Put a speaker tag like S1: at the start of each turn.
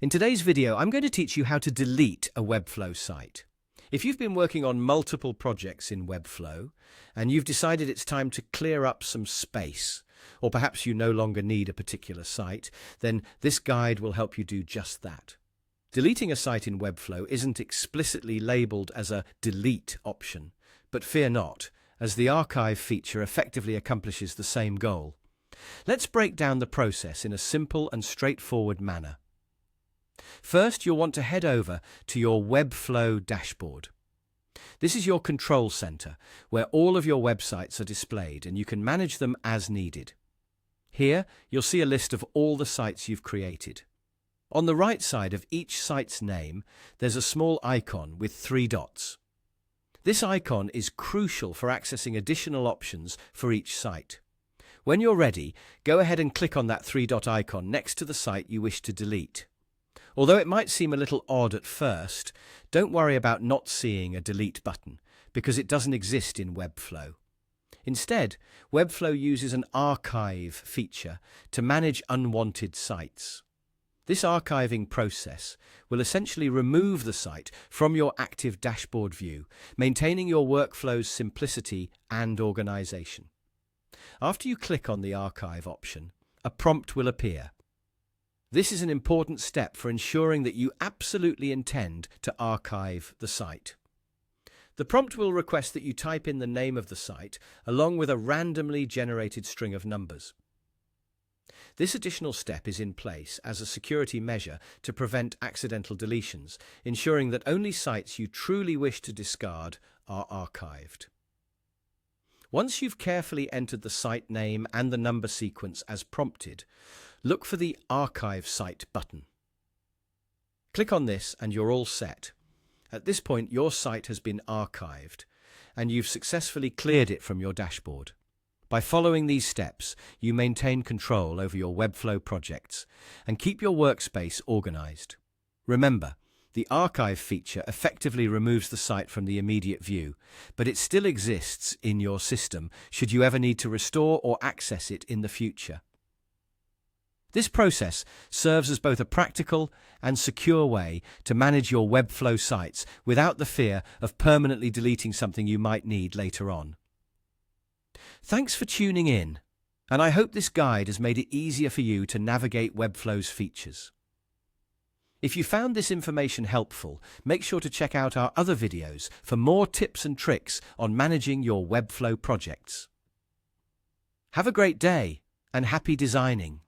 S1: In today's video, I'm going to teach you how to delete a Webflow site. If you've been working on multiple projects in Webflow and you've decided it's time to clear up some space, or perhaps you no longer need a particular site, then this guide will help you do just that. Deleting a site in Webflow isn't explicitly labeled as a delete option, but fear not, as the archive feature effectively accomplishes the same goal. Let's break down the process in a simple and straightforward manner. First, you'll want to head over to your Webflow dashboard. This is your control center, where all of your websites are displayed and you can manage them as needed. Here, you'll see a list of all the sites you've created. On the right side of each site's name, there's a small icon with 3 dots. This icon is crucial for accessing additional options for each site. When you're ready, go ahead and click on that 3-dot icon next to the site you wish to delete. Although it might seem a little odd at first, don't worry about not seeing a delete button, because it doesn't exist in Webflow. Instead, Webflow uses an archive feature to manage unwanted sites. This archiving process will essentially remove the site from your active dashboard view, maintaining your workflow's simplicity and organization. After you click on the archive option, a prompt will appear. This is an important step for ensuring that you absolutely intend to archive the site. The prompt will request that you type in the name of the site along with a randomly generated string of numbers. This additional step is in place as a security measure to prevent accidental deletions, ensuring that only sites you truly wish to discard are archived. Once you've carefully entered the site name and the number sequence as prompted, look for the Archive Site button. Click on this and you're all set. At this point, your site has been archived and you've successfully cleared it from your dashboard. By following these steps, you maintain control over your Webflow projects and keep your workspace organized. Remember, the archive feature effectively removes the site from the immediate view, but it still exists in your system should you ever need to restore or access it in the future. This process serves as both a practical and secure way to manage your Webflow sites without the fear of permanently deleting something you might need later on. Thanks for tuning in, and I hope this guide has made it easier for you to navigate Webflow's features. If you found this information helpful, make sure to check out our other videos for more tips and tricks on managing your Webflow projects. Have a great day and happy designing!